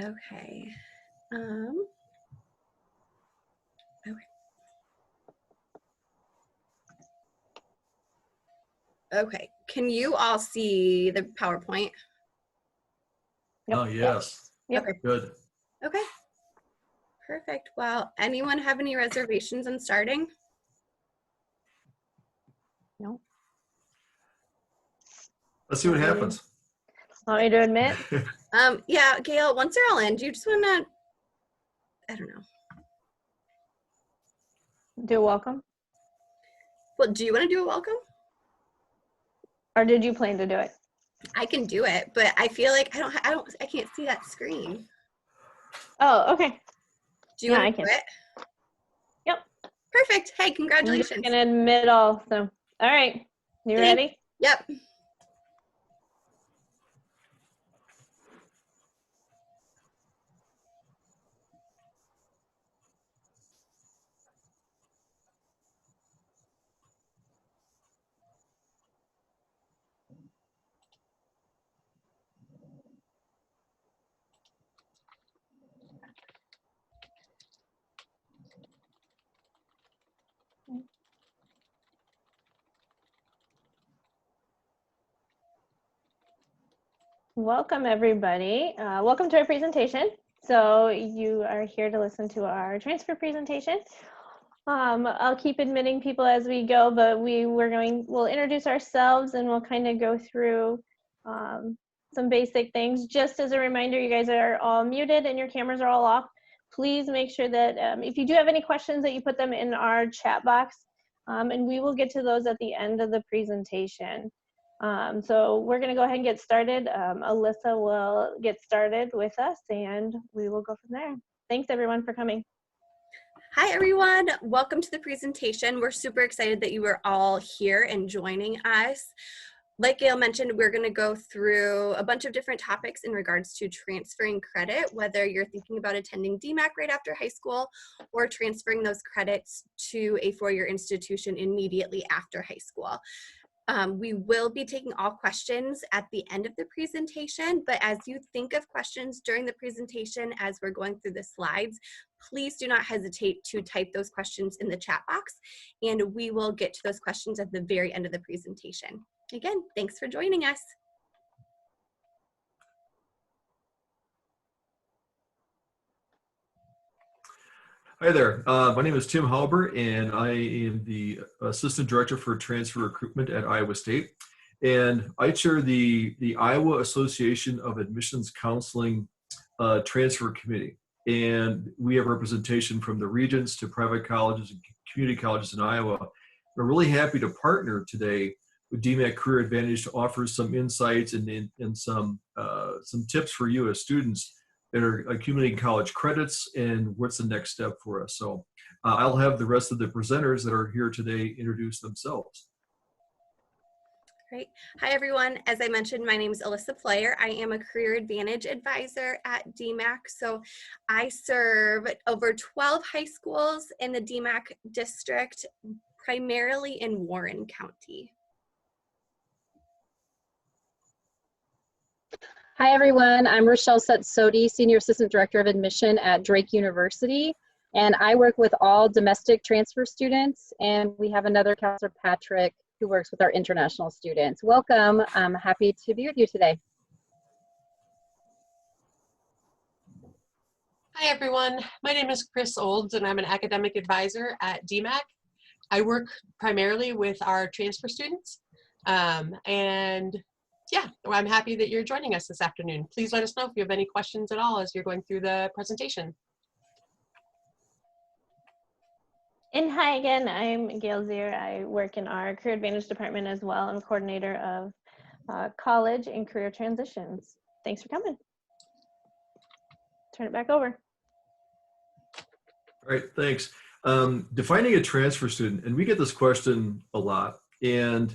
Okay. Okay. Okay. Can you all see the PowerPoint? Yep. Oh, yes. Yep. Okay. Good. Okay. Perfect. Well, anyone have any reservations on starting? No. Let's see what happens. Want me to admit? Yeah, Gail, once they're all in, do you just want to, I don't know. Do a welcome? Well, do you want to do a welcome? Or did you plan to do it? I can do it, but I feel like I can't see that screen. Oh, okay. Do you Yeah, want I to do can. it? Yep. Perfect. Hey, I'm just congratulations. gonna admit all. So, all right. You Thanks. ready? Yep. Welcome, everybody. Welcome to our presentation. So you are here to listen to our transfer presentation. I'll keep admitting people as we go, but we'll introduce ourselves and we'll kind of go through some basic things. Just as a reminder, you guys are all muted and your cameras are all off. Please make sure that if you do have any questions that you put them in our chat box, and we will get to those at the end of the presentation. So we're going to go ahead and get started. Alyssa will get started with us and we will go from there. Thanks everyone for coming. Hi, everyone. Welcome to the presentation. We're super excited that you are all here and joining us. Like Gail mentioned, we're going to go through a bunch of different topics in regards to transferring credit, whether you're thinking about attending DMACC right after high school or transferring those credits to a four-year institution immediately after high school. We will be taking all questions at the end of the presentation, but as you think of questions during the presentation as we're going through the slides, please do not hesitate to type those questions in the chat box, and we will get to those questions at the very end of the presentation. Again, thanks for joining us. Hi there. My name is Tim Halber, and I am the Assistant Director for Transfer Recruitment at Iowa State. And I chair the Iowa Association of Admissions Counseling Transfer Committee. And we have representation from the regents to private colleges and community colleges in Iowa. We're really happy to partner today with DMACC Career Advantage to offer some insights and some tips for you as students that are accumulating college credits and what's the next step for us. So I'll have the rest of the presenters that are here today introduce themselves. Great. Hi, everyone. As I mentioned, my name is Alyssa Player. I am a Career Advantage Advisor at DMACC. So I serve over 12 high schools in the DMACC district, primarily in Warren County. Hi, everyone. I'm Rochelle Setsodi, Senior Assistant Director of Admission at Drake University, and I work with all domestic transfer students, and we have another counselor, Patrick, who works with our international students. Welcome. I'm happy to be with you today. Hi, everyone. My name is Chris Olds, and I'm an academic advisor at DMACC. I work primarily with our transfer students, and yeah, I'm happy that you're joining us this afternoon. Please let us know if you have any questions at all as you're going through the presentation. And hi again, I'm Gail Zier. I work in our Career Advantage department as well. I'm coordinator of college and career transitions. Thanks for coming. Turn it back over. All right, thanks. Defining a transfer student, and we get this question a lot, and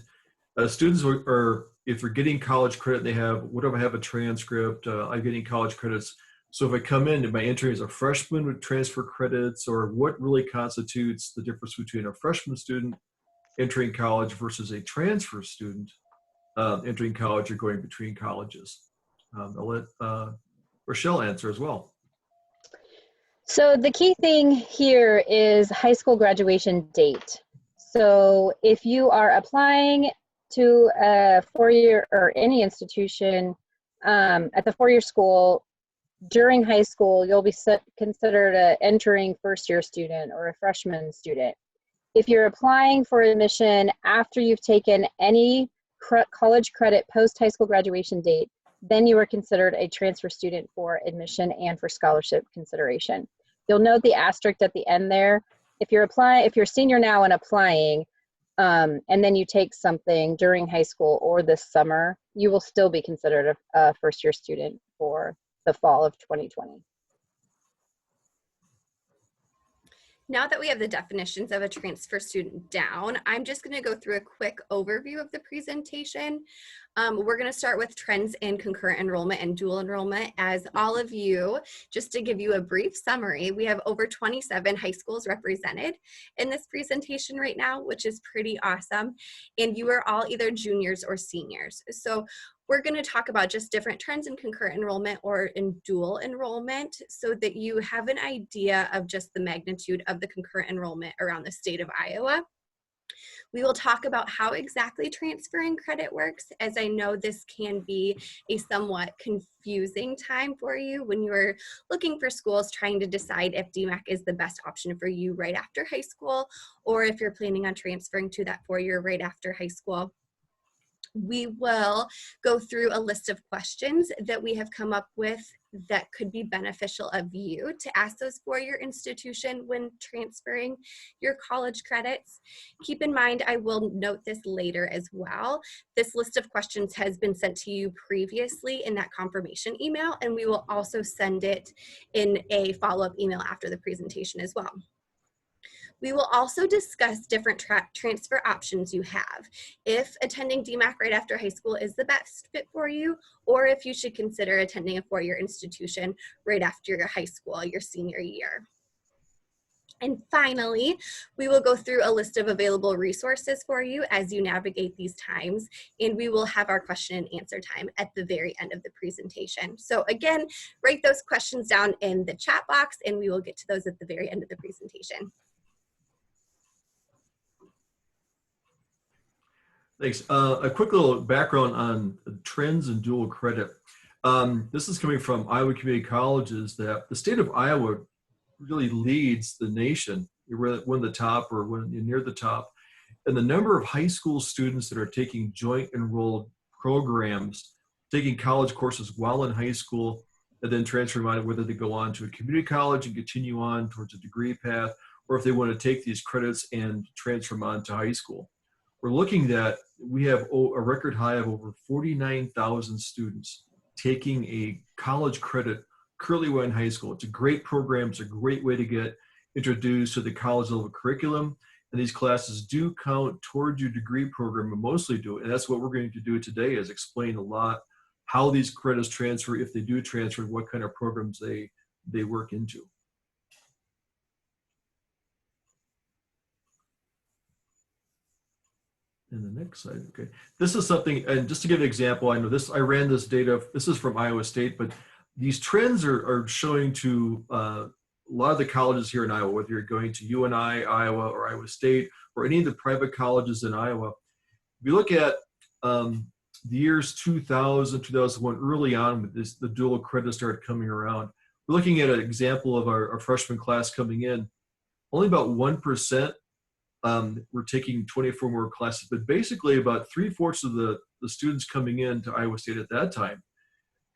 students are, if they're getting college credit, they have, what if I have a transcript, I'm getting college credits. So if I come in, am I entering as a freshman with transfer credits, or what really constitutes the difference between a freshman student entering college versus a transfer student entering college or going between colleges? I'll let Rochelle answer as well. So the key thing here is high school graduation date. So if you are applying to a four-year or any institution at the four-year school during high school, you'll be considered an entering first-year student or a freshman student. If you're applying for admission after you've taken any college credit post-high school graduation date, then you are considered a transfer student for admission and for scholarship consideration. You'll note the asterisk at the end there. If you're a senior now and applying, and then you take something during high school or this summer, you will still be considered a first-year student for the fall of 2020. Now that we have the definitions of a transfer student down, I'm just going to go through a quick overview of the presentation. We're going to start with trends in concurrent enrollment and dual enrollment. As all of you, just to give you a brief summary, we have over 27 high schools represented in this presentation right now, which is pretty awesome. And you are all either juniors or seniors. So we're going to talk about just different trends in concurrent enrollment or in dual enrollment so that you have an idea of just the magnitude of the concurrent enrollment around the state of Iowa. We will talk about how exactly transferring credit works, as I know this can be a somewhat confusing time for you when you're looking for schools trying to decide if DMACC is the best option for you right after high school, or if you're planning on transferring to that four-year right after high school. We will go through a list of questions that we have come up with that could be beneficial of you to ask those for your institution when transferring your college credits. Keep in mind, I will note this later as well. This list of questions has been sent to you previously in that confirmation email, and we will also send it in a follow-up email after the presentation as well. We will also discuss different transfer options you have. If attending DMACC right after high school is the best fit for you, or if you should consider attending a four-year institution right after your high school, your senior year. And finally, we will go through a list of available resources for you as you navigate these times, and we will have our question and answer time at the very end of the presentation. So again, write those questions down in the chat box, and we will get to those at the very end of the presentation. Thanks. A quick little background on trends in dual credit. This is coming from Iowa Community Colleges, that the state of Iowa really leads the nation. You're one of the top, or when you're near the top. And the number of high school students that are taking joint enrolled programs, taking college courses while in high school, and then transferring on, whether they go on to a community college and continue on towards a degree path, or if they want to take these credits and transfer them on to high school. We're looking at, we have a record high of over 49,000 students taking a college credit currently while in high school. It's a great program. It's a great way to get introduced to the college level curriculum. And these classes do count towards your degree program, and mostly do it. And that's what we're going to do today, is explain a lot how these credits transfer, if they do transfer, what kind of programs they work into. And the next slide, okay. This is something, and just to give an example, I know this, I ran this data, this is from Iowa State, but these trends are showing to a lot of the colleges here in Iowa, whether you're going to UNI, Iowa, or Iowa State, or any of the private colleges in Iowa. If you look at the years 2000, 2001, early on with this, the dual credit started coming around. We're looking at an example of our freshman class coming in. Only about 1% we're taking 24 more classes, but basically about 3/4 of the students coming in to Iowa State at that time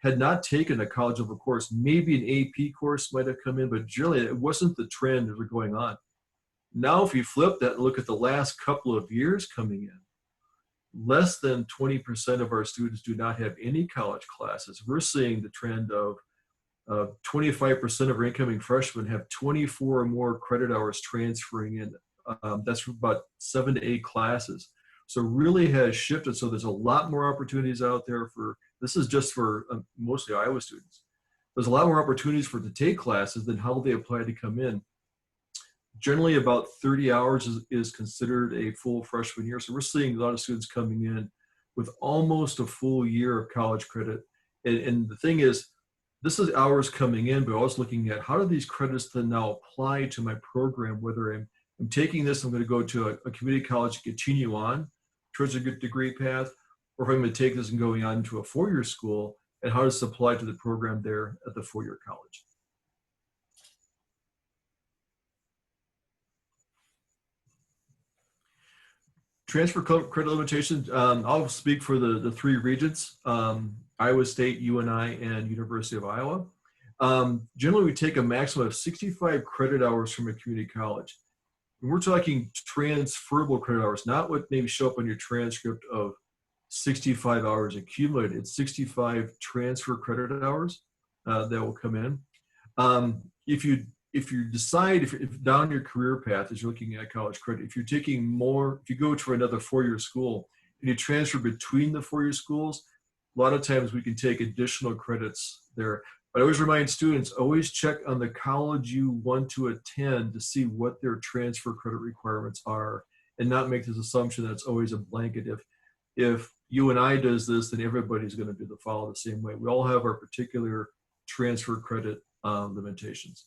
had not taken a college level course. Maybe an AP course might have come in, but generally it wasn't the trend that was going on. Now, if you flip that and look at the last couple of years coming in, less than 20% of our students do not have any college classes. We're seeing the trend of 25% of our incoming freshmen have 24 or more credit hours transferring in. That's about 7 to 8 classes. So really has shifted. So there's a lot more opportunities out there for, this is just for mostly Iowa students. There's a lot more opportunities for to take classes than how they apply to come in. Generally about 30 hours is considered a full freshman year. So we're seeing a lot of students coming in with almost a full year of college credit. And the thing is, this is hours coming in, but also looking at how do these credits then now apply to my program, whether I'm taking this, I'm going to go to a community college to continue on towards a good degree path, or if I'm going to take this and going on to a four-year school, and how does it apply to the program there at the four-year college. Transfer credit limitations, I'll speak for the three regions, Iowa State, UNI, and University of Iowa. Generally, we take a maximum of 65 credit hours from a community college. And we're talking transferable credit hours, not what maybe show up on your transcript of 65 hours accumulated. It's 65 transfer credit hours that will come in. If you decide, if down your career path as you're looking at college credit, if you're taking more, if you go to another four-year school and you transfer between the four-year schools, a lot of times we can take additional credits there. But I always remind students, always check on the college you want to attend to see what their transfer credit requirements are, and not make this assumption that it's always a blanket. If UNI does this, then everybody's going to follow the same way. We all have our particular transfer credit limitations.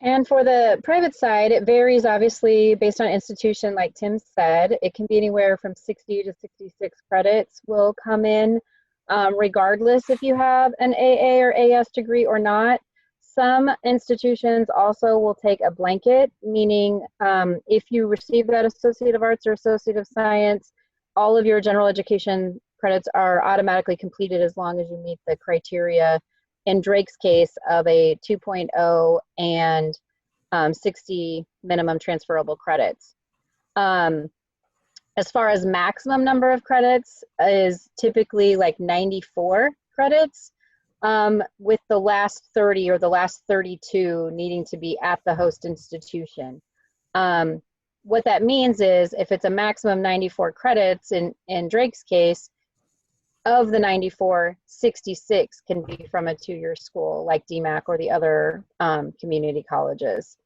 And for the private side, it varies obviously based on institution, like Tim said. It can be anywhere from 60 to 66 credits will come in, regardless if you have an AA or AS degree or not. Some institutions also will take a blanket, meaning if you receive that Associate of Arts or Associate of Science, all of your general education credits are automatically completed as long as you meet the criteria in Drake's case of a 2.0 and 60 minimum transferable credits. As far as maximum number of credits is typically like 94 credits, with the last 30 or the last 32 needing to be at the host institution. What that means is if it's a maximum 94 credits in Drake's case, of the 94, 66 can be from a two-year school like DMACC or the other community colleges.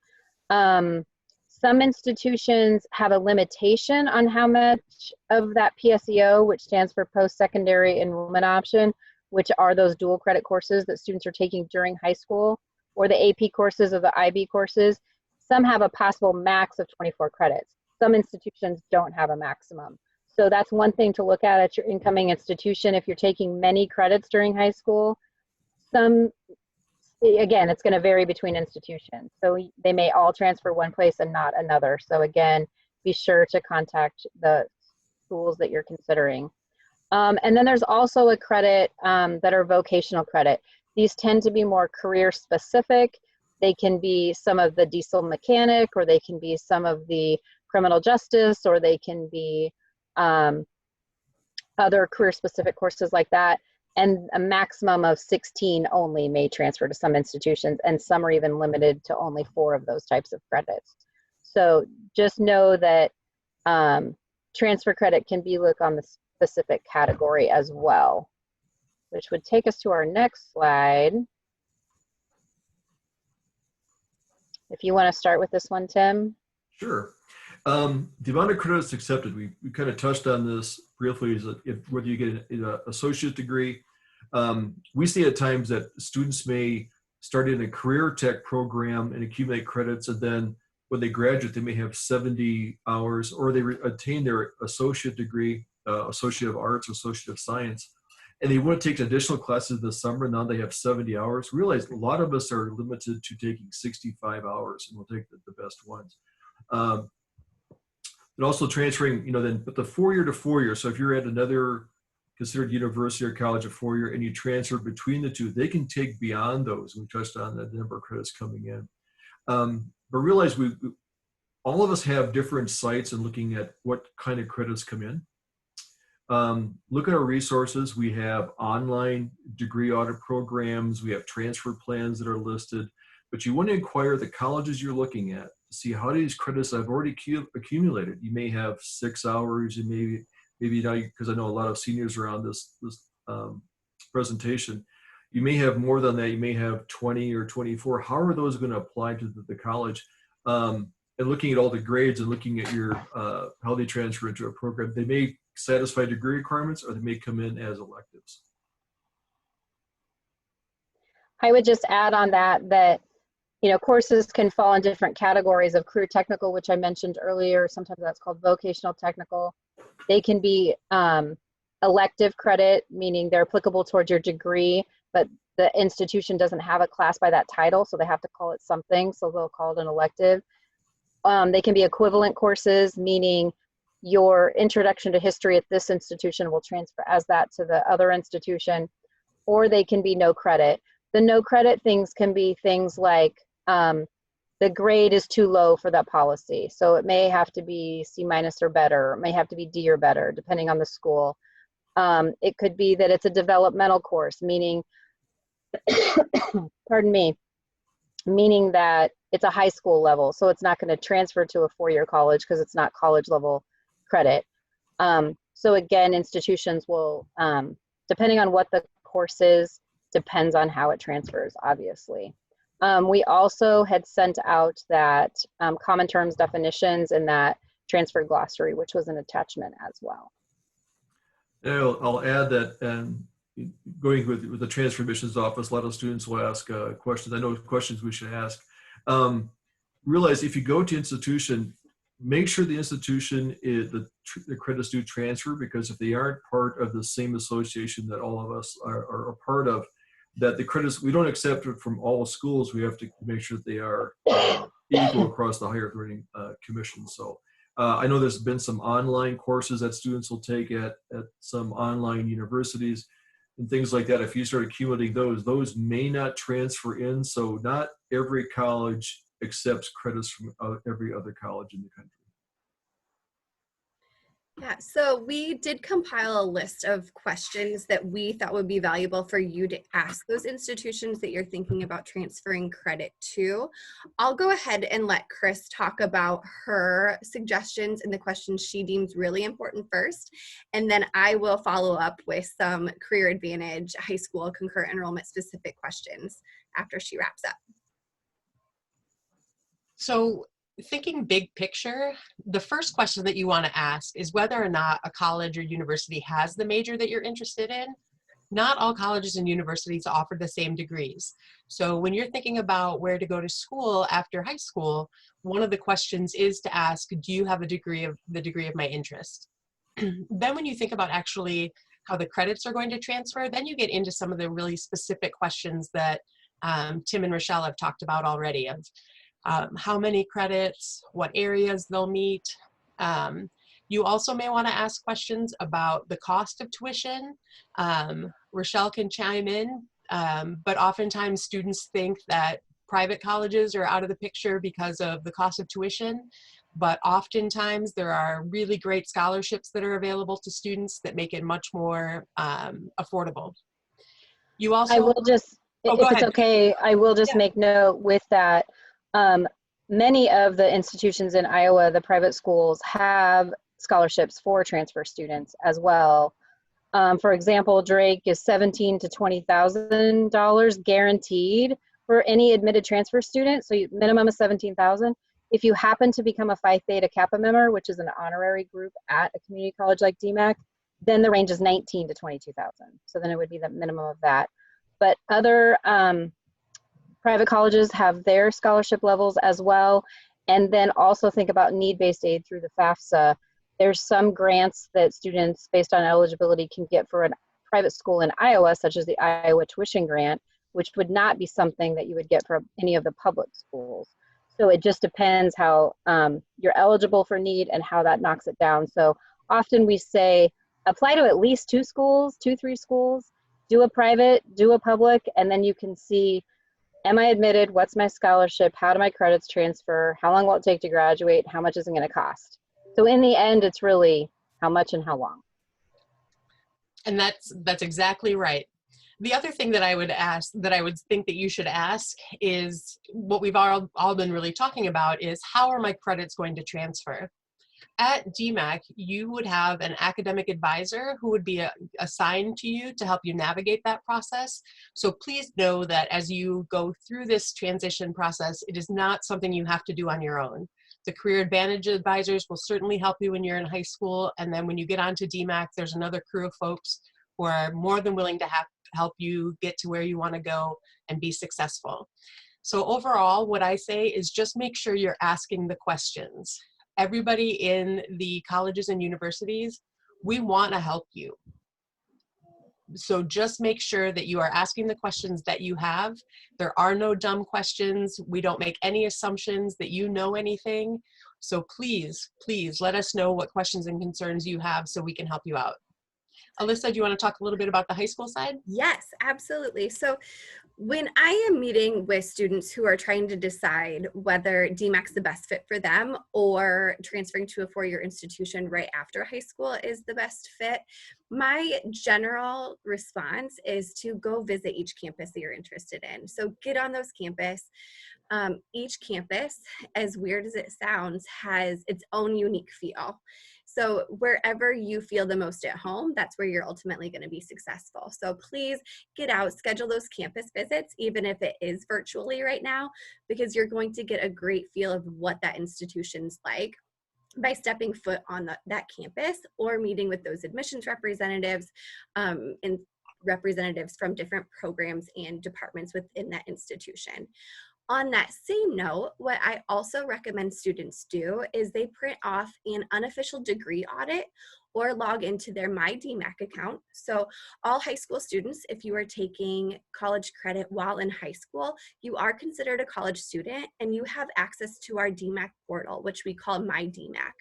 Some institutions have a limitation on how much of that PSEO, which stands for post-secondary enrollment option, which are those dual credit courses that students are taking during high school, or the AP courses or the IB courses. Some have a possible max of 24 credits. Some institutions don't have a maximum. So that's one thing to look at your incoming institution. If you're taking many credits during high school, again, it's going to vary between institutions. So they may all transfer one place and not another. So again, be sure to contact the schools that you're considering. And then there's also a credit that are vocational credit. These tend to be more career specific. They can be some of the diesel mechanic, or they can be some of the criminal justice, or they can be other career specific courses like that. And a maximum of 16 only may transfer to some institutions, and some are even limited to only 4 of those types of credits. So just know that transfer credit can be looked on the specific category as well, which would take us to our next slide. If you want to start with this one, Tim. Sure. The amount of credits accepted, we kind of touched on this briefly, is that whether you get an associate degree, we see at times that students may start in a career tech program and accumulate credits, and then when they graduate, they may have 70 hours, or they attain their associate degree, Associate of Arts, Associate of Science, and they want to take additional classes this summer. Now they have 70 hours. Realize a lot of us are limited to taking 65 hours, and we'll take the best ones. And also transferring, then but the 4-year to 4-year. So if you're at another considered university or college of 4-year and you transfer between the two, they can take beyond those. We touched on the number of credits coming in. But realize all of us have different sites and looking at what kind of credits come in. Look at our resources. We have online degree audit programs. We have transfer plans that are listed. But you want to inquire the colleges you're looking at to see how these credits I've already accumulated. You may have 6 hours, and maybe now, because I know a lot of seniors are on this presentation, you may have more than that. You may have 20 or 24. How are those going to apply to the college? And looking at all the grades and looking at your how they transfer into a program, they may satisfy degree requirements, or they may come in as electives. I would just add on that, you know, courses can fall in different categories of career technical, which I mentioned earlier. Sometimes that's called vocational technical. They can be elective credit, meaning they're applicable towards your degree, but the institution doesn't have a class by that title, so they have to call it something, so they'll call it an elective. They can be equivalent courses, meaning your introduction to history at this institution will transfer as that to the other institution, or they can be no credit. The no credit things can be things like the grade is too low for that policy. So it may have to be C- or better, it may have to be D or better, depending on the school. It could be that it's a developmental course, meaning, pardon me, meaning that it's a high school level. So it's not going to transfer to a four-year college because it's not college level credit. So again, institutions will, depending on what the course is, depends on how it transfers, obviously. We also had sent out that common terms definitions and that transfer glossary, which was an attachment as well. I'll add that, going with the transfer admissions office, a lot of students will ask questions. I know questions we should ask. Realize if you go to institution, make sure the institution is the credits do transfer, because if they aren't part of the same association that all of us are a part of, that the credits, we don't accept it from all schools. We have to make sure that they are equal across the higher grading commission. So I know there's been some online courses that students will take at some online universities and things like that. If you start accumulating those may not transfer in. So not every college accepts credits from every other college in the country. Yeah, so we did compile a list of questions that we thought would be valuable for you to ask those institutions that you're thinking about transferring credit to. I'll go ahead and let Chris talk about her suggestions and the questions she deems really important first, and then I will follow up with some Career Advantage high school concurrent enrollment specific questions after she wraps up. So thinking big picture, the first question that you want to ask is whether or not a college or university has the major that you're interested in. Not all colleges and universities offer the same degrees. So when you're thinking about where to go to school after high school, one of the questions is to ask, do you have the degree of my interest? Then when you think about actually how the credits are going to transfer, then you get into some of the really specific questions that Tim and Rochelle have talked about already, of how many credits, what areas they'll meet. You also may want to ask questions about the cost of tuition. Rochelle can chime in, but oftentimes students think that private colleges are out of the picture because of the cost of tuition, but oftentimes there are really great scholarships that are available to students that make it much more affordable. You also— I will just, if it's okay, I will just make note with that. Many of the institutions in Iowa, the private schools, have scholarships for transfer students as well. For example, Drake is $17,000 to $20,000 guaranteed for any admitted transfer student. So minimum is $17,000. If you happen to become a Phi Theta Kappa member, which is an honorary group at a community college like DMACC, then the range is $19,000 to $22,000. So then it would be the minimum of that. But other private colleges have their scholarship levels as well. And then also think about need-based aid through the FAFSA. There's some grants that students based on eligibility can get for a private school in Iowa, such as the Iowa Tuition Grant, which would not be something that you would get for any of the public schools. So it just depends how you're eligible for need and how that knocks it down. So often we say, apply to at least 2 schools, 2-3 schools, do a private, do a public, and then you can see, am I admitted? What's my scholarship? How do my credits transfer? How long will it take to graduate? How much is it going to cost? So in the end, it's really how much and how long. And that's exactly right. The other thing that I would ask, that I would think that you should ask, is what we've all been really talking about, is how are my credits going to transfer? At DMACC, you would have an academic advisor who would be assigned to you to help you navigate that process. So please know that as you go through this transition process, it is not something you have to do on your own. The Career Advantage advisors will certainly help you when you're in high school. And then when you get onto DMACC, there's another crew of folks who are more than willing to help you get to where you want to go and be successful. So overall, what I say is just make sure you're asking the questions. Everybody in the colleges and universities, we want to help you. So just make sure that you are asking the questions that you have. There are no dumb questions. We don't make any assumptions that you know anything. So please, please let us know what questions and concerns you have so we can help you out. Alyssa, do you want to talk a little bit about the high school side? Yes, absolutely. So when I am meeting with students who are trying to decide whether DMAC's the best fit for them or transferring to a four-year institution right after high school is the best fit, my general response is to go visit each campus that you're interested in. So get on those campus. Each campus, as weird as it sounds, has its own unique feel. So wherever you feel the most at home, that's where you're ultimately going to be successful. So please get out, schedule those campus visits, even if it is virtually right now, because you're going to get a great feel of what that institution's like by stepping foot on that campus or meeting with those admissions representatives and representatives from different programs and departments within that institution. On that same note, what I also recommend students do is they print off an unofficial degree audit or log into their MyDMAC account. So all high school students, if you are taking college credit while in high school, you are considered a college student and you have access to our DMAC portal, which we call MyDMAC.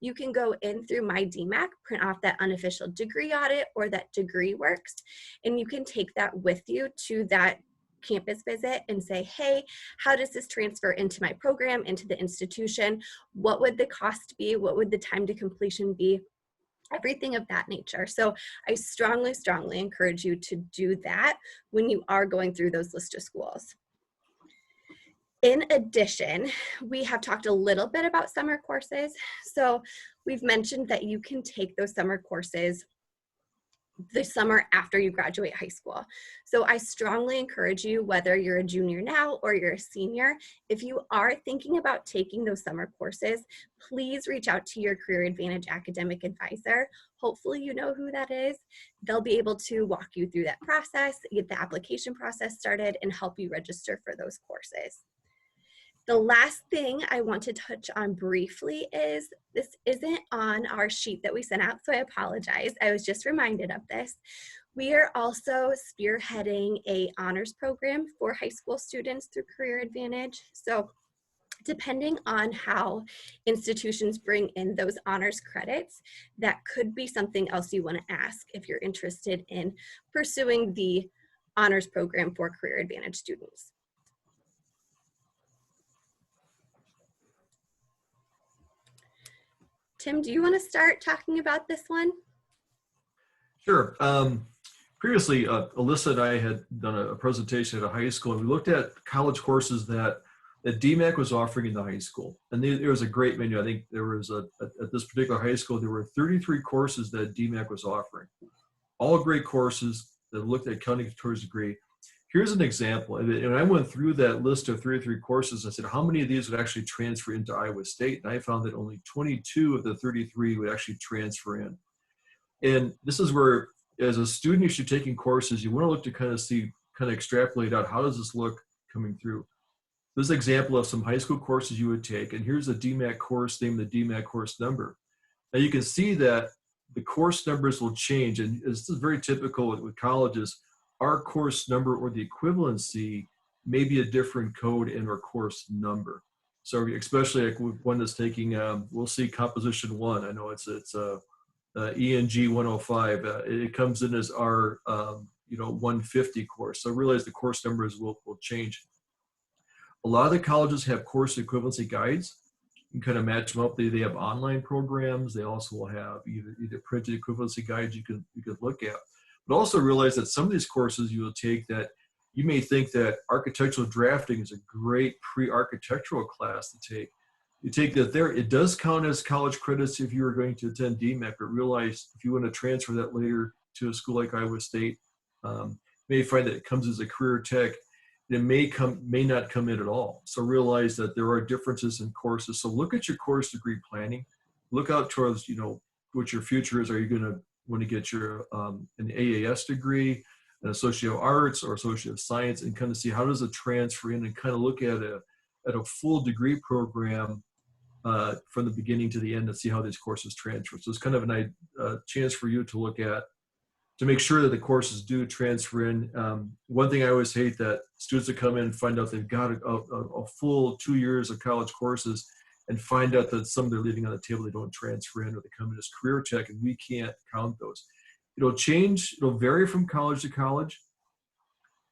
You can go in through MyDMAC, print off that unofficial degree audit or that degree works, and you can take that with you to that campus visit and say, hey, how does this transfer into my program, into the institution? What would the cost be? What would the time to completion be? Everything of that nature. So I strongly, strongly encourage you to do that when you are going through those list of schools. In addition, we have talked a little bit about summer courses. So we've mentioned that you can take those summer courses the summer after you graduate high school. So I strongly encourage you, whether you're a junior now or you're a senior, if you are thinking about taking those summer courses, please reach out to your Career Advantage academic advisor. Hopefully you know who that is. They'll be able to walk you through that process, get the application process started, and help you register for those courses. The last thing I want to touch on briefly is this isn't on our sheet that we sent out, so I apologize. I was just reminded of this. We are also spearheading a honors program for high school students through Career Advantage. So depending on how institutions bring in those honors credits, that could be something else you want to ask if you're interested in pursuing the honors program for Career Advantage students. Tim, do you want to start talking about this one? Sure. Previously, Alyssa and I had done a presentation at a high school, and we looked at college courses that DMAC was offering in the high school. And there was a great menu. I think there was at this particular high school, there were 33 courses that DMAC was offering. All great courses that looked at counting towards degree. Here's an example. And I went through that list of 33 courses. I said, how many of these would actually transfer into Iowa State? And I found that only 22 of the 33 would actually transfer in. And this is where, as a student, if you're taking courses, you want to look to kind of extrapolate out, how does this look coming through? This is an example of some high school courses you would take. And here's the DMAC course name, the DMAC course number. Now you can see that the course numbers will change. And this is very typical with colleges. Our course number or the equivalency may be a different code in our course number. So especially like one that's taking, we'll see composition 1. I know it's ENG 105. It comes in as our 150 course. So realize the course numbers will change. A lot of the colleges have course equivalency guides. You can kind of match them up. They have online programs. They also will have either printed equivalency guides you could look at. But also realize that some of these courses you will take that you may think that architectural drafting is a great pre-architectural class to take. You take that there, it does count as college credits if you are going to attend DMAC, but realize if you want to transfer that later to a school like Iowa State, you may find that it comes as a career tech. It may not come in at all. So realize that there are differences in courses. So look at your course degree planning. Look out towards, what your future is. Are you going to want to get your an AAS degree? an Associate of Arts or Associate of Science, and kind of see how does it transfer in, and kind of look at a full degree program from the beginning to the end and see how these courses transfer. So it's kind of a chance for you to look at, to make sure that the courses do transfer in. One thing I always hate, that students that come in and find out they've got a full 2 years of college courses and find out that some they're leaving on the table, they don't transfer in, or they come in as career tech, and we can't count those. It'll change, it'll vary from college to college.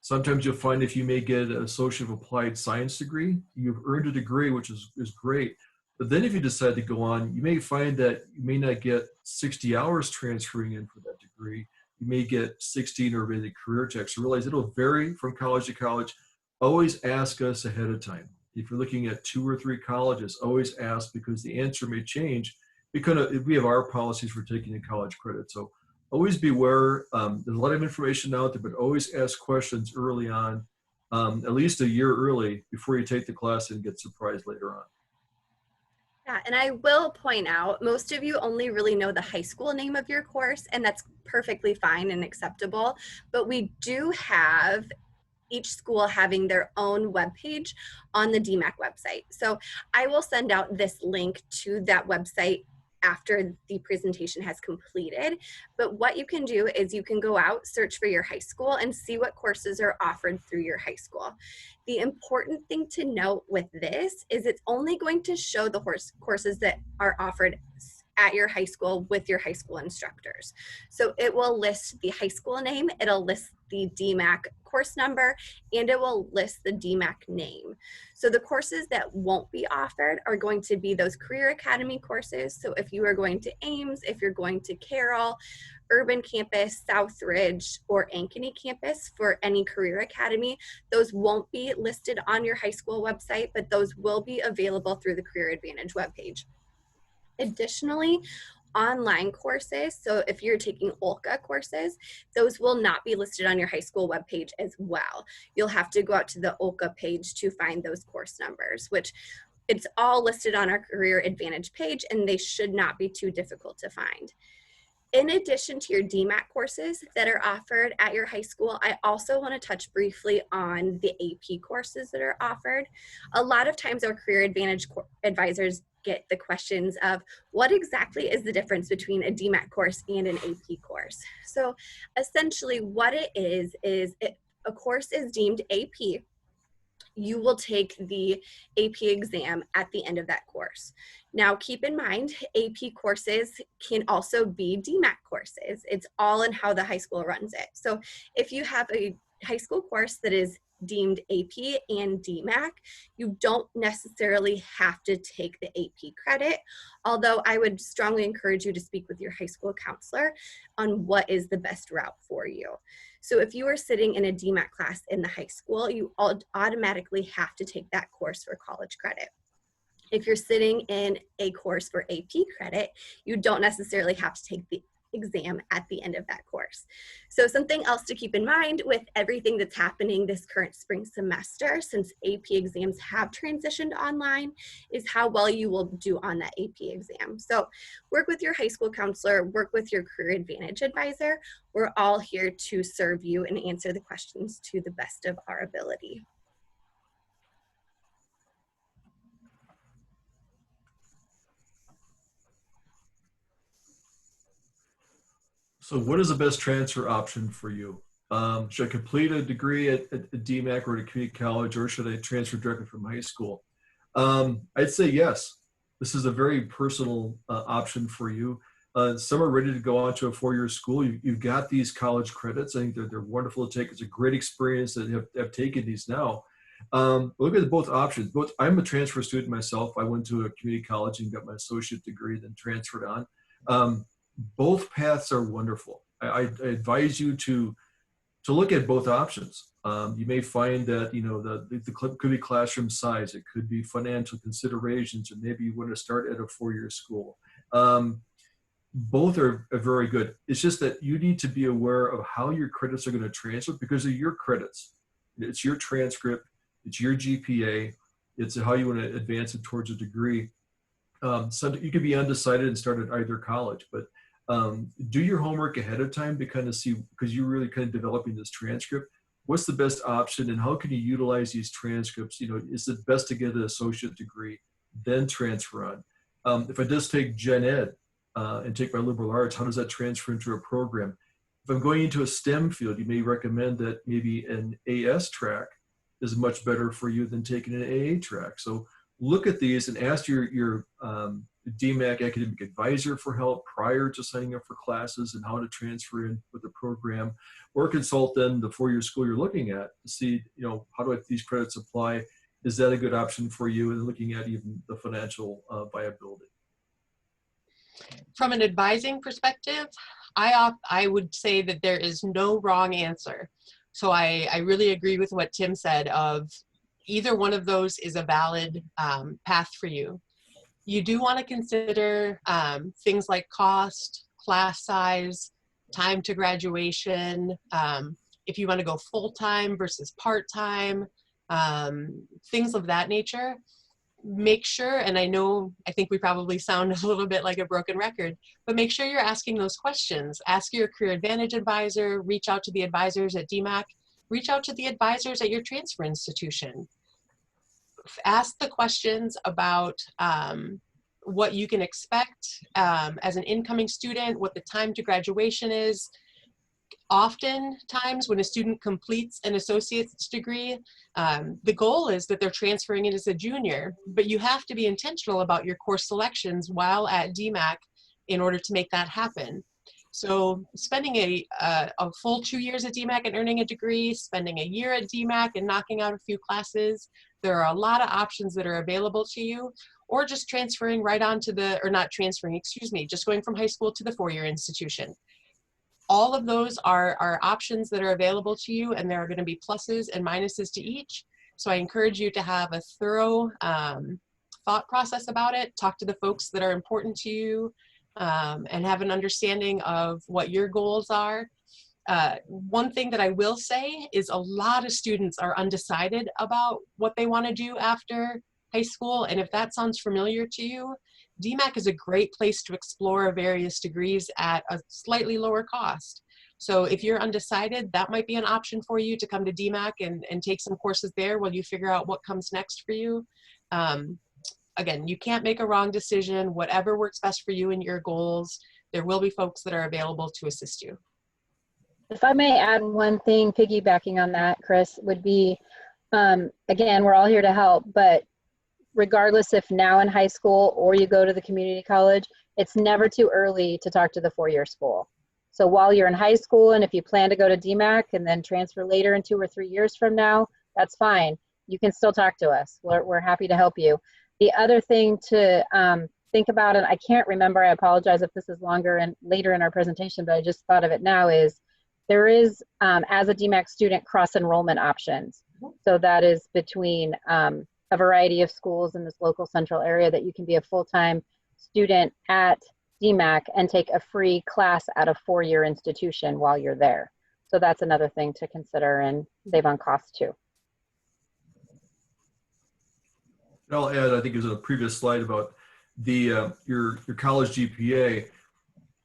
Sometimes you'll find if you may get an Associate of Applied Science degree, you've earned a degree, which is great. But then if you decide to go on, you may find that you may not get 60 hours transferring in for that degree. You may get 16 or maybe career tech. So realize it'll vary from college to college. Always ask us ahead of time. If you're looking at 2 or 3 colleges, always ask, because the answer may change. Because we have our policies for taking in college credit. So always beware. There's a lot of information out there, but always ask questions early on, at least a year early, before you take the class and get surprised later on. Yeah, and I will point out, most of you only really know the high school name of your course, and that's perfectly fine and acceptable. But we do have each school having their own webpage on the DMACC website. So I will send out this link to that website after the presentation has completed. But what you can do is you can go out, search for your high school, and see what courses are offered through your high school. The important thing to note with this is it's only going to show the courses that are offered at your high school with your high school instructors. So it will list the high school name, it'll list the DMACC course number, and it will list the DMACC name. So the courses that won't be offered are going to be those Career Academy courses. So if you are going to Ames, if you're going to Carroll, Urban Campus, Southridge, or Ankeny Campus for any Career Academy, those won't be listed on your high school website, but those will be available through the Career Advantage webpage. Additionally, online courses, so if you're taking OLCA courses, those will not be listed on your high school webpage as well. You'll have to go out to the OLCA page to find those course numbers, which it's all listed on our Career Advantage page, and they should not be too difficult to find. In addition to your DMACC courses that are offered at your high school, I also want to touch briefly on the AP courses that are offered. A lot of times our Career Advantage advisors get the questions of what exactly is the difference between a DMACC course and an AP course. So essentially what it is a course is deemed AP, you will take the AP exam at the end of that course. Now keep in mind, AP courses can also be DMACC courses. It's all in how the high school runs it. So if you have a high school course that is deemed AP and DMACC, you don't necessarily have to take the AP credit, although I would strongly encourage you to speak with your high school counselor on what is the best route for you. So if you are sitting in a DMACC class in the high school, you automatically have to take that course for college credit. If you're sitting in a course for AP credit, you don't necessarily have to take the exam at the end of that course. So something else to keep in mind with everything that's happening this current spring semester, since AP exams have transitioned online, is how well you will do on that AP exam. So work with your high school counselor, work with your Career Advantage advisor. We're all here to serve you and answer the questions to the best of our ability. So what is the best transfer option for you? Should I complete a degree at DMACC or at a community college, or should I transfer directly from high school? I'd say yes. This is a very personal option for you. Some are ready to go on to a 4-year school. You've got these college credits. I think they're wonderful to take. It's a great experience that have taken these now. Look at both options. I'm a transfer student myself. I went to a community college and got my associate degree, then transferred on. Both paths are wonderful. I advise you to look at both options. You may find that the could be classroom size, it could be financial considerations, and maybe you want to start at a 4-year school. Both are very good. It's just that you need to be aware of how your credits are going to transfer, because they're your credits. It's your transcript, it's your GPA, it's how you want to advance it towards a degree. So you could be undecided and start at either college, but Do your homework ahead of time to kind of see, because you're really kind of developing this transcript, what's the best option and how can you utilize these transcripts? You know, is it best to get an associate degree, then transfer on? If I just take gen ed and take my liberal arts, how does that transfer into a program? If I'm going into a STEM field, you may recommend that maybe an AS track is much better for you than taking an AA track. So look at these and ask your DMAC academic advisor for help prior to signing up for classes and how to transfer in with the program, or consult then the four-year school you're looking at to see, you know, how do these credits apply? Is that a good option for you? And looking at even the financial viability. From an advising perspective, I would say that there is no wrong answer. So I really agree with what Tim said of either one of those is a valid path for you. You do want to consider things like cost, class size, time to graduation, if you want to go full-time versus part-time, things of that nature. Make sure, and I think we probably sound a little bit like a broken record, but make sure you're asking those questions. Ask your Career Advantage advisor, reach out to the advisors at DMAC, reach out to the advisors at your transfer institution. Ask the questions about what you can expect as an incoming student, what the time to graduation is. Oftentimes when a student completes an associate's degree, the goal is that they're transferring it as a junior, but you have to be intentional about your course selections while at DMAC in order to make that happen. So spending a full 2 years at DMAC and earning a degree, spending a year at DMAC and knocking out a few classes, there are a lot of options that are available to you, or just transferring right on to the, or not transferring, excuse me, just going from high school to the four-year institution. All of those are options that are available to you, and there are going to be pluses and minuses to each. So I encourage you to have a thorough thought process about it, talk to the folks that are important to you, and have an understanding of what your goals are. One thing that I will say is a lot of students are undecided about what they want to do after high school, and if that sounds familiar to you, DMAC is a great place to explore various degrees at a slightly lower cost. So if you're undecided, that might be an option for you to come to DMAC and take some courses there while you figure out what comes next for you. Again, you can't make a wrong decision. Whatever works best for you and your goals, there will be folks that are available to assist you. If I may add one thing, piggybacking on that, Chris, would be, again, we're all here to help, but regardless if now in high school or you go to the community college, it's never too early to talk to the four-year school. So while you're in high school, and if you plan to go to DMAC and then transfer later in 2 or 3 years from now, that's fine. You can still talk to us. We're happy to help you. The other thing to think about, and I can't remember, I apologize if this is longer and later in our presentation, but I just thought of it now, is there is, as a DMAC student, cross-enrollment options. So that is between a variety of schools in this local central area that you can be a full-time student at DMAC and take a free class at a four-year institution while you're there. So that's another thing to consider and save on costs too. I'll add, I think there's a previous slide about the your college GPA.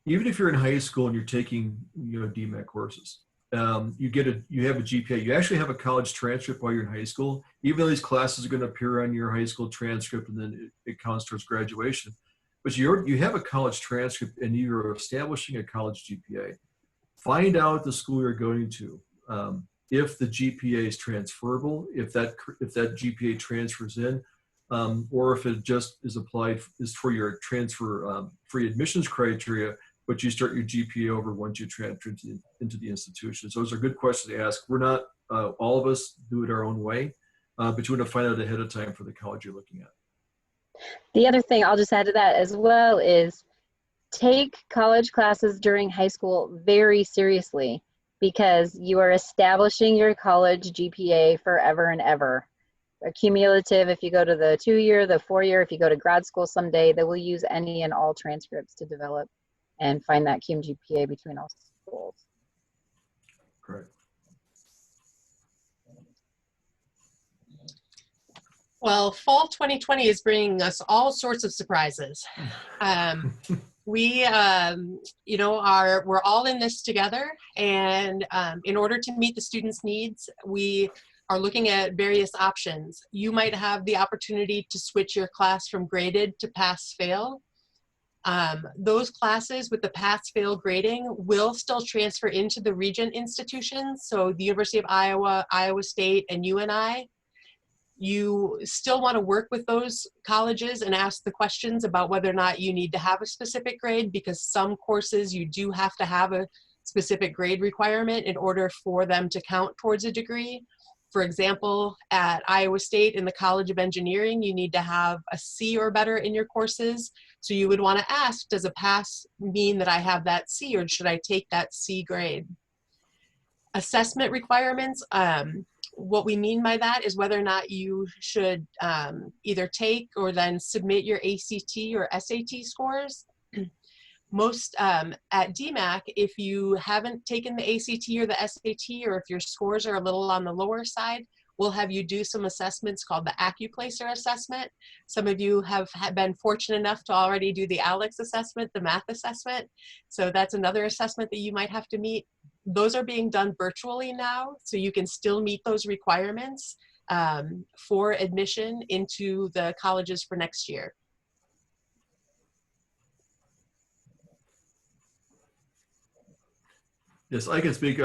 Even if you're in high school and you're taking, you know, DMAC courses, you have a GPA. You actually have a college transcript while you're in high school. Even though these classes are going to appear on your high school transcript, and then it counts towards graduation. But you have a college transcript and you're establishing a college GPA. Find out the school you're going to. If the GPA is transferable, if that GPA transfers in, or if it just is applied is for your transfer free admissions criteria, but you start your GPA over once you transfer into the institution. So those are good questions to ask. We're not, all of us do it our own way, but you want to find out ahead of time for the college you're looking at. The other thing I'll just add to that as well is take college classes during high school very seriously, because you are establishing your college GPA forever and ever. Cumulative, if you go to the 2-year, the 4-year, if you go to grad school someday, they will use any and all transcripts to develop and find that cum GPA between all schools. Correct. Well, fall 2020 is bringing us all sorts of surprises. We, we're all in this together, and in order to meet the students' needs, we are looking at various options. You might have the opportunity to switch your class from graded to pass-fail. Those classes with the pass-fail grading will still transfer into the Regent institutions, so the University of Iowa, Iowa State, and UNI. You still want to work with those colleges and ask the questions about whether or not you need to have a specific grade, because some courses you do have to have a specific grade requirement in order for them to count towards a degree. For example, at Iowa State in the College of Engineering, you need to have a C or better in your courses. So you would want to ask, does a pass mean that I have that C, or should I take that C grade? Assessment requirements, what we mean by that is whether or not you should either take or then submit your ACT or SAT scores. Most at DMAC, if you haven't taken the ACT or the SAT, or if your scores are a little on the lower side, we'll have you do some assessments called the AccuPlacer assessment. Some of you have been fortunate enough to already do the ALEX assessment, the math assessment. So that's another assessment that you might have to meet. Those are being done virtually now, so you can still meet those requirements for admission into the colleges for next year. Yes, I can speak.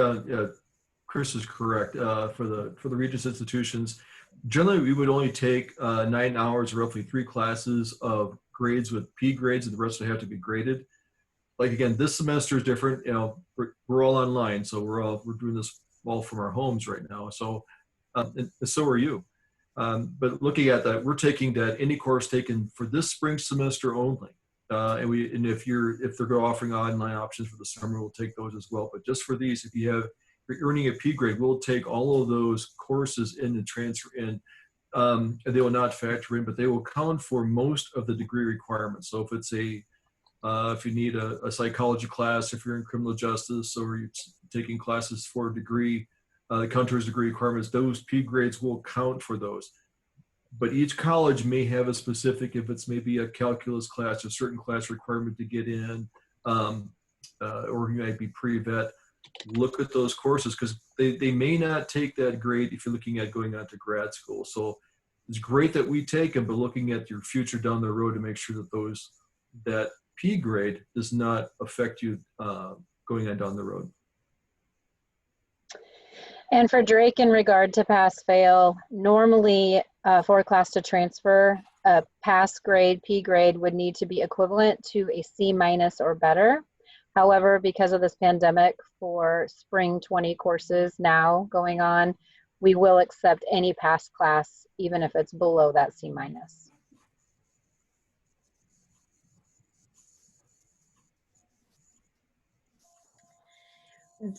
Chris is correct. For the Regents institutions, generally we would only take 9 hours, roughly 3 classes of grades with P grades, and the rest would have to be graded. Like again, this semester is different. You know, we're all online, so we're doing this all from our homes right now. So, and so are you. But looking at that, we're taking that any course taken for this spring semester only. And if they're offering online options for the summer, we'll take those as well. But just for these, if you're earning a P grade, we'll take all of those courses in and transfer in. And they will not factor in, but they will count for most of the degree requirements. So if it's if you need a psychology class, if you're in criminal justice, or you're taking classes for a degree, the count towards degree requirements, those P grades will count for those. But each college may have a specific, if it's maybe a calculus class, a certain class requirement to get in, or you might be pre-vet. Look at those courses, because they may not take that grade if you're looking at going on to grad school. So it's great that we take them, but looking at your future down the road to make sure that that P grade does not affect you going on down the road. And for Drake, in regard to pass-fail, normally for a class to transfer, a pass grade, P grade would need to be equivalent to a C- or better. However, because of this pandemic, for spring 20 courses now going on, we will accept any pass class, even if it's below that C-.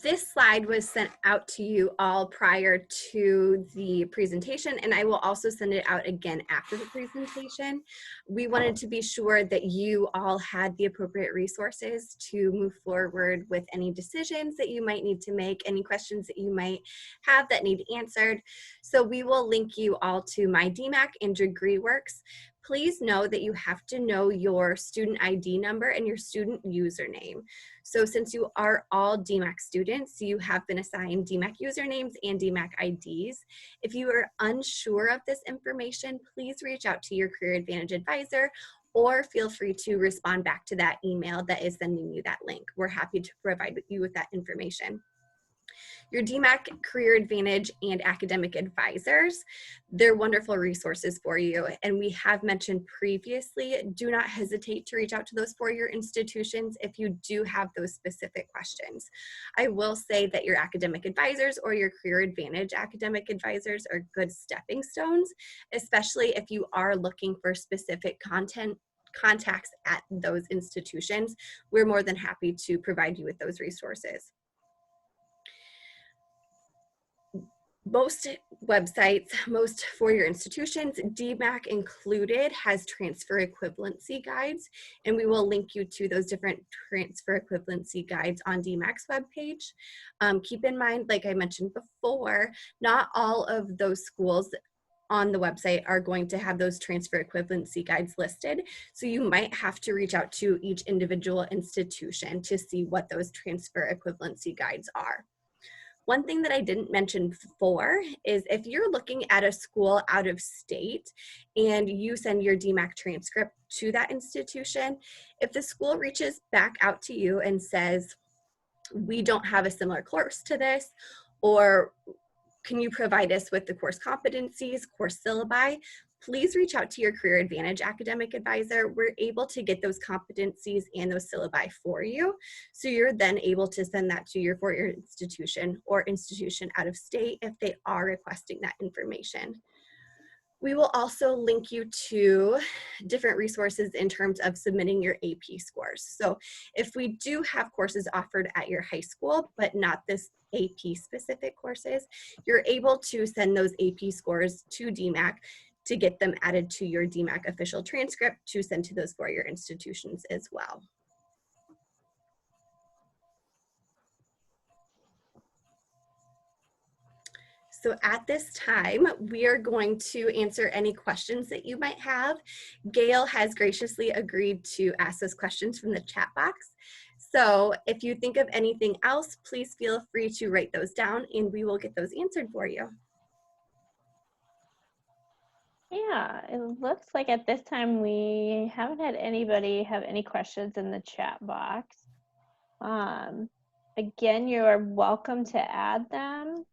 This slide was sent out to you all prior to the presentation, and I will also send it out again after the presentation. We wanted to be sure that you all had the appropriate resources to move forward with any decisions that you might need to make, any questions that you might have that need answered. So we will link you all to My DMAC and DegreeWorks. Please know that you have to know your student ID number and your student username. So since you are all DMAC students, you have been assigned DMAC usernames and DMAC IDs. If you are unsure of this information, please reach out to your Career Advantage advisor, or feel free to respond back to that email that is sending you that link. We're happy to provide you with that information. Your DMAC, Career Advantage, and academic advisors, they're wonderful resources for you. And we have mentioned previously, do not hesitate to reach out to those four-year institutions if you do have those specific questions. I will say that your academic advisors or your Career Advantage academic advisors are good stepping stones, especially if you are looking for specific contacts at those institutions. We're more than happy to provide you with those resources. Most websites, most four-year institutions, DMAC included, has transfer equivalency guides, and we will link you to those different transfer equivalency guides on DMAC's webpage. Keep in mind, like I mentioned before, not all of those schools on the website are going to have those transfer equivalency guides listed. So you might have to reach out to each individual institution to see what those transfer equivalency guides are. One thing that I didn't mention before is if you're looking at a school out of state and you send your DMACC transcript to that institution, if the school reaches back out to you and says, we don't have a similar course to this, or can you provide us with the course competencies, course syllabi, please reach out to your Career Advantage academic advisor. We're able to get those competencies and those syllabi for you. So you're then able to send that to your four-year institution or institution out of state if they are requesting that information. We will also link you to different resources in terms of submitting your AP scores. So if we do have courses offered at your high school, but not this AP specific courses, you're able to send those AP scores to DMACC to get them added to your DMACC official transcript to send to those four-year institutions as well. So at this time, we are going to answer any questions that you might have. Gail has graciously agreed to ask those questions from the chat box. So if you think of anything else, please feel free to write those down and we will get those answered for you. Yeah, it looks like at this time we haven't had anybody have any questions in the chat box. Again, you are welcome to add them.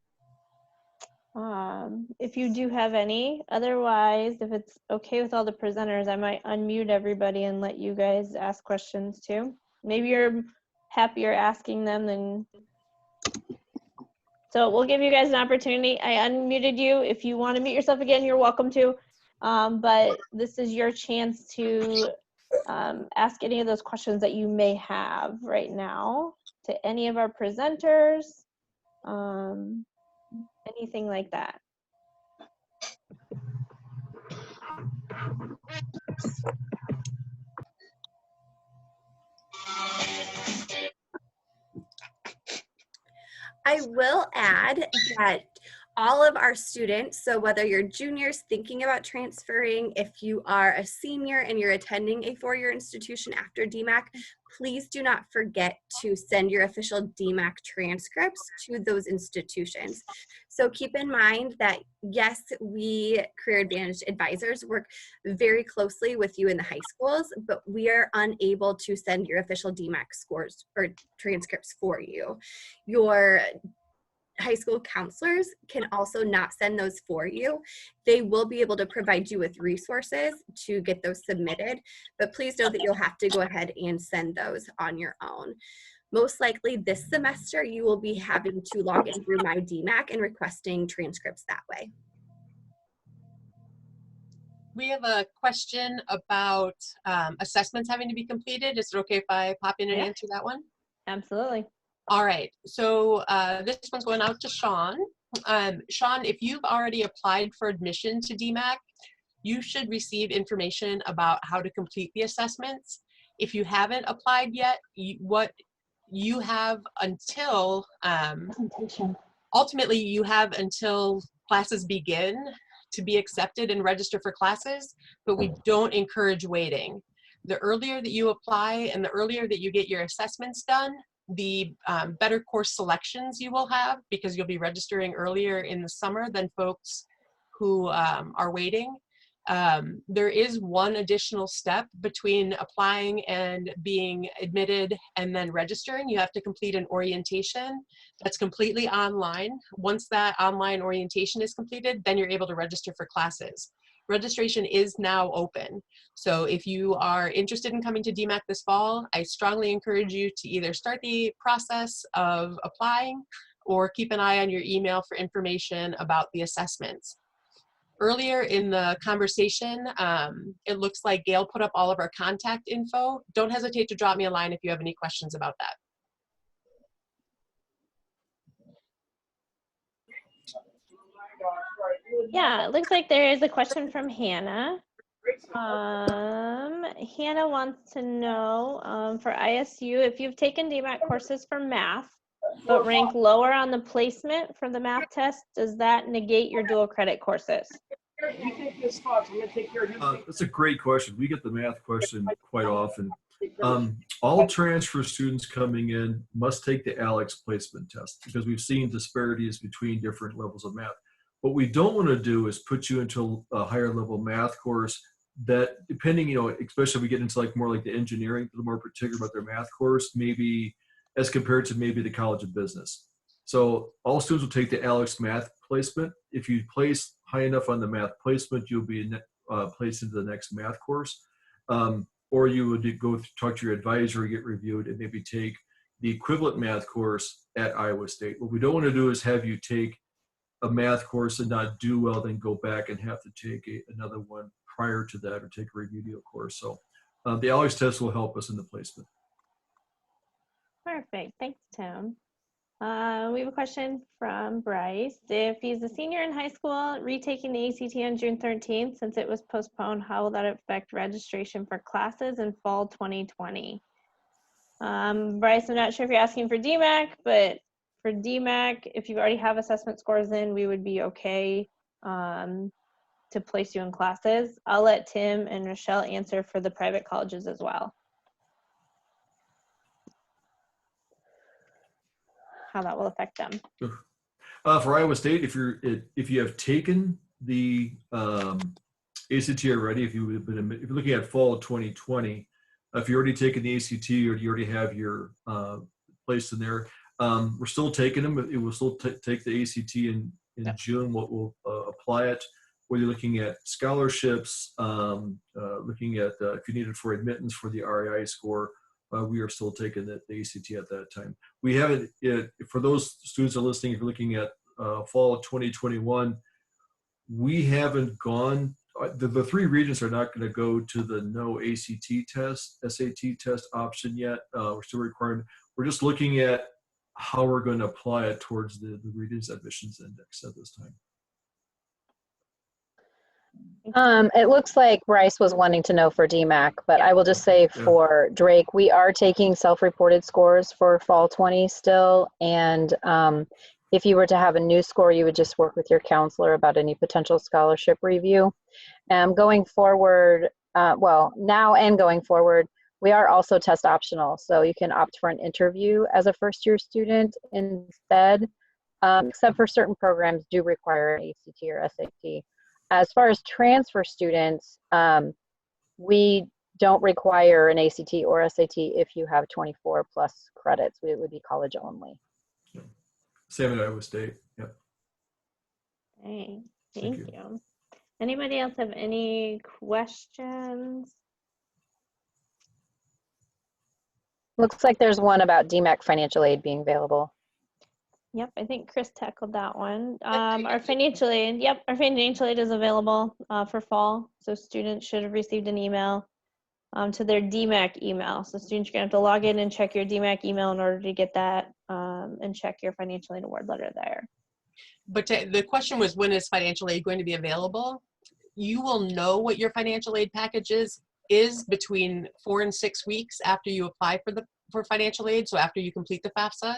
If you do have any, otherwise, if it's okay with all the presenters, I might unmute everybody and let you guys ask questions too. Maybe you're happier asking them than. So we'll give you guys an opportunity. I unmuted you. If you want to mute yourself again, you're welcome to. But this is your chance to ask any of those questions that you may have right now to any of our presenters. Anything like that. I will add that all of our students, so whether you're juniors thinking about transferring, if you are a senior and you're attending a four-year institution after DMACC, please do not forget to send your official DMACC transcripts to those institutions. So keep in mind that yes, we Career Advantage advisors work very closely with you in the high schools, but we are unable to send your official DMACC scores or transcripts for you. Your high school counselors can also not send those for you. They will be able to provide you with resources to get those submitted, but please know that you'll have to go ahead and send those on your own. Most likely this semester, you will be having to log in through My DMACC and requesting transcripts that way. We have a question about assessments having to be completed. Is it okay if I pop in and answer that one? Absolutely. All right, so this one's going out to Sean. Sean, if you've already applied for admission to DMACC, you should receive information about how to complete the assessments. If you haven't applied yet, what you have until, ultimately you have until classes begin to be accepted and register for classes, but we don't encourage waiting. The earlier that you apply and the earlier that you get your assessments done, the better course selections you will have, because you'll be registering earlier in the summer than folks who are waiting. There is one additional step between applying and being admitted and then registering. You have to complete an orientation that's completely online. Once that online orientation is completed, then you're able to register for classes. Registration is now open. So if you are interested in coming to DMACC this fall, I strongly encourage you to either start the process of applying or keep an eye on your email for information about the assessments. Earlier in the conversation, it looks like Gail put up all of our contact info. Don't hesitate to drop me a line if you have any questions about that. Yeah, it looks like there is a question from Hannah. Hannah wants to know for ISU, if you've taken DMACC courses for math, but rank lower on the placement for the math test, does that negate your dual credit courses? You take this spot. I'm going to take care of you. That's a great question. We get the math question quite often. All transfer students coming in must take the ALEKS placement test because we've seen disparities between different levels of math. What we don't want to do is put you into a higher level math course that, depending, especially if we get into more like the engineering, the more particular about their math course, maybe as compared to maybe the College of Business. So all students will take the ALEKS math placement. If you place high enough on the math placement, you'll be placed into the next math course. Or you would go talk to your advisor, get reviewed, and maybe take the equivalent math course at Iowa State. What we don't want to do is have you take a math course and not do well, then go back and have to take another one prior to that or take a remedial course. So the ALEKS test will help us in the placement. Perfect. Thanks, Tim. We have a question from Bryce. If he's a senior in high school, retaking the ACT on June 13th, since it was postponed, how will that affect registration for classes in fall 2020? Bryce, I'm not sure if you're asking for DMAC, but for DMAC, if you already have assessment scores in, we would be okay to place you in classes. I'll let Tim and Rochelle answer for the private colleges as well. How that will affect them. For Iowa State, if you have taken the ACT already, if you're looking at fall 2020, if you're already taken the ACT or you already have your place in there, we're still taking them. It will still take the ACT in June. What will apply it? Whether you're looking at scholarships, looking at if you need it for admittance for the REI score. We are still taking the ACT at that time. We haven't, for those students that are listening, if you're looking at fall of 2021, we haven't gone, the three regions are not going to go to the no ACT test, SAT test option yet. We're still requiring, we're just looking at how we're going to apply it towards the region's admissions index at this time. It looks like Bryce was wanting to know for DMAC, but I will just say for Drake, we are taking self-reported scores for fall 20 still. And if you were to have a new score, you would just work with your counselor about any potential scholarship review. Going forward, well, now and going forward, we are also test optional. So you can opt for an interview as a first-year student instead, except for certain programs do require an ACT or SAT. As far as transfer students, we don't require an ACT or SAT if you have 24 plus credits. It would be college only. Same at Iowa State. Yep. Okay. Thank you. Anybody else have any questions? Looks like there's one about DMAC financial aid being available. Yep, I think Chris tackled that one. Our financial aid, our financial aid is available for fall. So students should have received an email to their DMAC email. So students are gonna have to log in and check your DMAC email in order to get that and check your financial aid award letter there. But the question was, when is financial aid going to be available? You will know what your financial aid package is between 4 and 6 weeks after you apply for financial aid, so after you complete the FAFSA.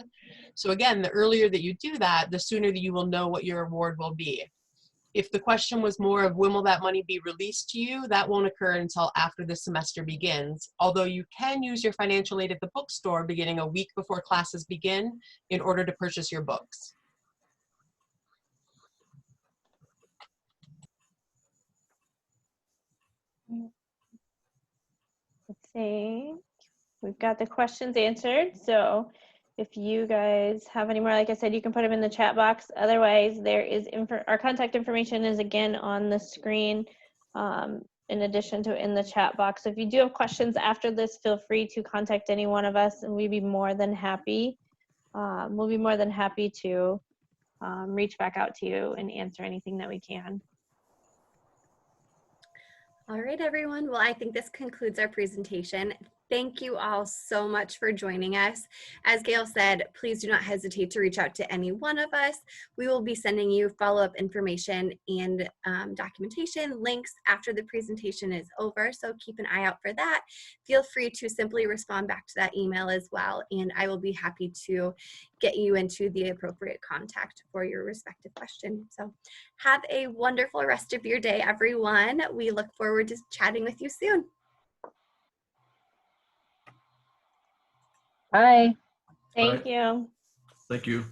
So again, the earlier that you do that, the sooner that you will know what your award will be. If the question was more of when will that money be released to you, that won't occur until after the semester begins, although you can use your financial aid at the bookstore beginning a week before classes begin in order to purchase your books. Let's see. We've got the questions answered. So if you guys have any more, like I said, you can put them in the chat box. Otherwise, there is our contact information is again on the screen in addition to in the chat box. So if you do have questions after this, feel free to contact any one of us and we'd be more than happy. We'll be more than happy to reach back out to you and answer anything that we can. All right, everyone. Well, I think this concludes our presentation. Thank you all so much for joining us. As Gail said, please do not hesitate to reach out to any one of us. We will be sending you follow-up information and documentation links after the presentation is over, so keep an eye out for that. Feel free to simply respond back to that email as well, and I will be happy to get you into the appropriate contact for your respective question. So have a wonderful rest of your day, everyone. We look forward to chatting with you soon. Bye. Thank you. Thank you.